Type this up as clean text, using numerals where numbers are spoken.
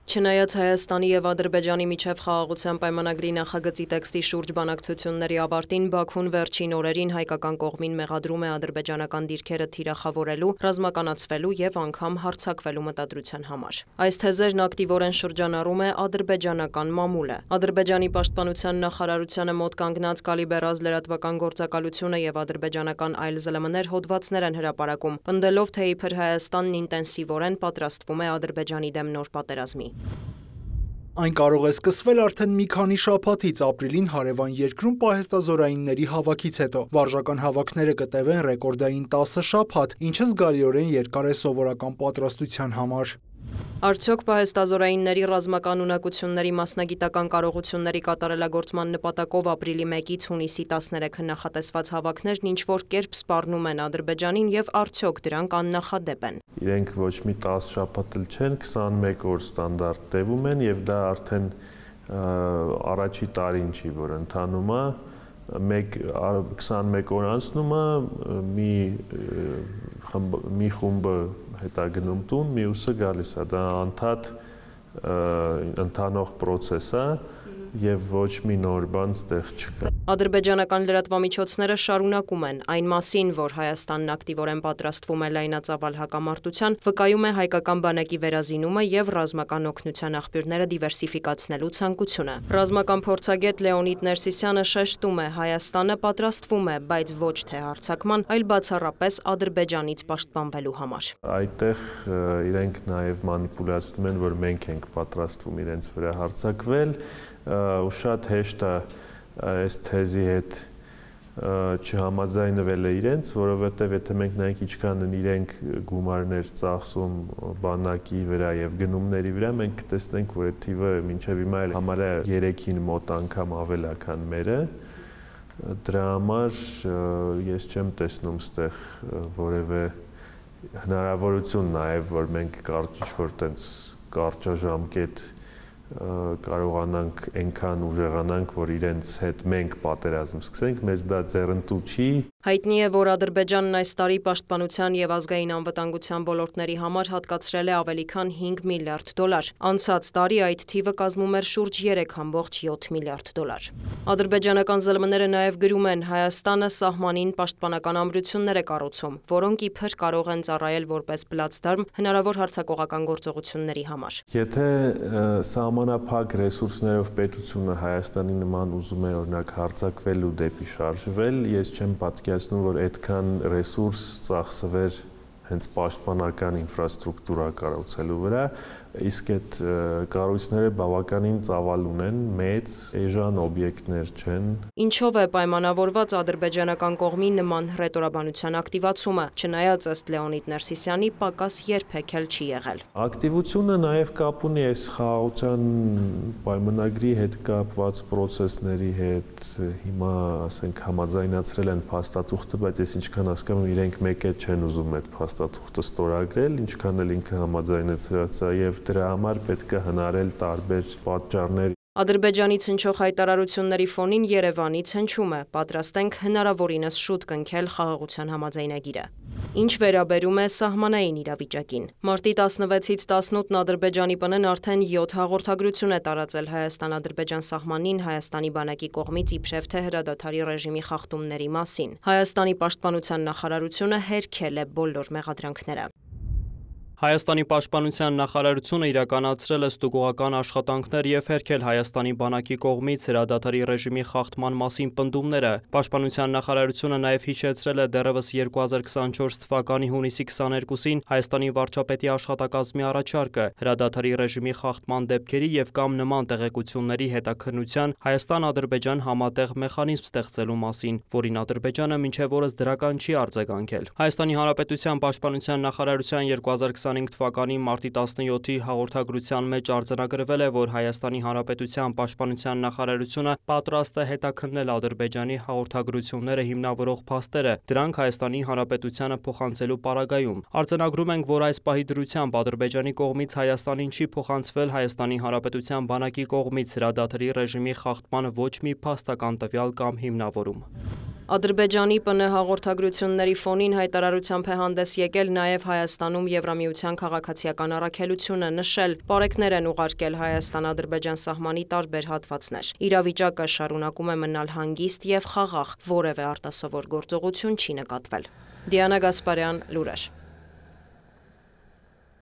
Չնայած Հայաստանի եւ Ադրբեջանի միջև խաղաղության պայմանագրի նախագծի տեքստի շուրջ բանակցությունների ավարտին Բաքուն վերջին օրերին հայկական կողմին մեղադրում է ադրբեջանական դիրքերը թիրախավորելու, ռազմականացվելու եւ անգամ հարձակվելու մտադրության համար։ Այս թեզերն ակտիվորեն շրջանառում է ադրբեջանական մամուլը։ Ադրբեջանի պաշտպանության նախարարությանը մոտ կանգնած Կալիբերազ լրատվական գործակալությունը եւ ադրբեջանական այլ ԶԼՄ-ներ հոդվածներ են հրապարակում, պնդելով, թե իբր Հայաստանն ինտենսիվորեն պատրաստվում է Ադրբեջանի դեմ նոր պատերազմի։ Այն կարող է սկսվել արդեն մի քանի շաբաթից ապրիլին հարևան երկրում պահեստազորայինների հավաքից հետո։ Վարժական հավաքները կտևեն ռեկորդային 10 շաբաթ, ինչը զգալիորեն երկար է սովորական պատրաստության համար։ Արդյոք պահեստազորայինների ռազմական ունակությունների մասնագիտական կարողությունների կատարելագործման նպատակով ապրիլի 1-ից հունիսի 13-ը նախատեսված հավաքներն ինչ-որ կերպ սպառնում են Ադրբեջանին եւ արդյոք դրանք աննախադեպ են։ Իրենք ոչ մի 10 շաբաթ էլ չեն, 21 օր ստանդարտ տևում են եւ դա արդեն առաջի տարին չի, որ ընթանում է, 21 օր անցնում է, մի խումբը հետագնում տուն, մյուսը գալիս է, դա ընթանող պրոցես է եւ ոչ մի նոր բան ստեղ չկա։ Ադրբեջանական լրատվամիջոցները շարունակում են այն մասին, որ Հայաստանն ակտիվորեն պատրաստվում է լայնածավալ հակամարտության, վկայում է հայկական բանակի վերազինումը եւ ռազմական օգնության աղբյուրները դիվերսիֆիկացնելու ցանկությունը։ Ռազմական փորձագետ Լեոնիդ Ներսիսյանը շեշտում է, Հայաստանը պատրաստվում է, բայց ոչ թե հարձակման, այլ բացառապես Ադրբեջանից պաշտպանվելու համար։ Այդտեղ իրենք նաեւ մանիպուլացնում են, որ մենք ենք պատրաստվում իրենց վրա հարձակվել, ու շատ հեշտ է այս թեզի հետ չհամաձայնվել է իրենց, որովհետև եթե մենք նայենք ինչքան են իրենք գումարներ ծախսում բանակի վրա եւ գնումների վրա, մենք կտեսնենք, որ այդ թիվը մինչեւ հիմա էլ համարյա 3-ին մոտ անգամ ավել է, քան մերը։ Դրա համար ես չեմ տեսնում ստեղ որևէ հնարավորություն նաեւ, որ մենք ինչ-որ տենց կարճաժամկետ կարողանանք այնքան ուժեղանանք, որ իրենց հետ մենք պատերազմ սկսենք, մեզ դա ձեռնտու չի։ Հայտնի է, որ Ադրբեջանն այս տարի պաշտպանության եւ ազգային անվտանգության ոլորտների համար հատկացրել է ավելի քան $5 միլիարդ։ Անցած տարի այդ թիվը կազմում էր շուրջ 3.7 միլիարդ։ Ադրբեջանական ԶԼՄ-ները նաեւ գրում են, Հայաստանը սահմանին պաշտպանական ամրություններ է կառուցում, որոնք իբր կարող են ծառայել որպես պլացդարմ հնարավոր հարձակողական գործողությունների համար։ Եթե սահմանափակ ռեսուրսներով պետությունը Հայաստանի նման ուզում է օրինակ հարձակվելու դեպի շարժվել, ես չեմ պատկերացնում, որ այդքան ռեսուրս ծախսվեր հենց պաշտպանական ինֆրաստրուկտուրա կառուցելու վրա, իսկ այդ կառույցները բավականին ծավալ ունեն, մեծ, էժան օբյեկտներ չեն։ Ինչով է պայմանավորված ադրբեջանական կողմի նման հռետորաբանության ակտիվացումը, չնայած ըստ Լեոնիդ Ներսիսյանի պակաս երբեք էլ չի եղել։ Ակտիվությունը նաև կապ ունի այս խաղաղության պայմանագրի հետ կապված պրոցեսների հետ, հիմա ասենք համաձայնացրել են փաստաթուղթը, բայց ես ինչքան հասկանում եմ, իրենք մեկ էլ չեն ուզում այդ փաստաթուղթը ստորագրել, ինչքան էլ ինքը համաձայնեցրած է եւ դրա համար պետք է հնարել տարբեր պատճառներ։ Ադրբեջանից հնչող հայտարարությունների ֆոնին Երևանից հնչում է, պատրաստ ենք հնարավորինս շուտ կնքել խաղաղության համաձայնագիրը։ Ինչ վերաբերում է սահմանային իրավիճակին։ Մարտի 16-ից 18-ն Ադրբեջանի ՊՆ-ն արդեն 7 հաղորդագրություն է տարածել Հայաստան-Ադրբեջան սահմանին Հայաստանի բանակի կողմից իբրև թե հրադադարի ռեժիմի խախտումների մասին։ Հայաստանի պաշտպանության նախարարությունը հերքել է բոլոր մեղադրանքները։ Հայաստանի պաշտպանության նախարարությունը իրականացրել է ստուգողական աշխատանքներ եւ հերքել Հայաստանի բանակի կողմից հրադադարի ռեժիմի խախտման մասին պնդումները։ Պաշտպանության նախարարությունը նաեւ հիշեցրել է դեռևս 2024 թվականի հունիսի 22-ին Հայաստանի վարչապետի աշխատակազմի առաջարկը հրադադարի ռեժիմի խախտման դեպքերի եւ կամ նման տեղեկությունների հետաքննության Հայաստան-Ադրբեջան համատեղ մեխանիզմ ստեղծելու մասին, որին Ադրբեջանը մինչեւ օրս դրական չի արձագանքել։ Հայաստանի Հանրապետության պաշտպանության նախարարության 2025 թվականի մարտի 17-ի հաղորդագրության մեջ արձանագրվել է, որ Հայաստանի Հանրապետության պաշտպանության նախարարությունը պատրաստ է հետաքննել Ադրբեջանի հաղորդագրությունները հիմնավորող փաստերը, դրանք Հայաստանի Հանրապետությանը փոխանցելու պարագայում։ Արձանագրում ենք, որ այս պահի դրությամբ Ադրբեջանի կողմից Հայաստանին չի փոխանցվել Հայաստանի Հանրապետության բանակի կողմից հրադադարի ռեժիմի խախտման ոչ մի փաստական տվյալ կամ հիմնավորում։ Ադրբեջանի ՊՆ հաղորդագրությունների ֆոնին հայտարարությամբ է հանդես եկել նաև Հայաստանում Եվրամիության քաղաքացիական առաքելությունը, նշել պարեկներ են ուղարկել Հայաստան-Ադրբեջան սահմանի տարբեր հատվածներ։ Իրավիճակը շարունակում է մնալ հանգիստ եւ խաղաղ, որևէ արտասովոր գործողություն չի նկատվել։ Դիանա Գասպարյան, լուրեր։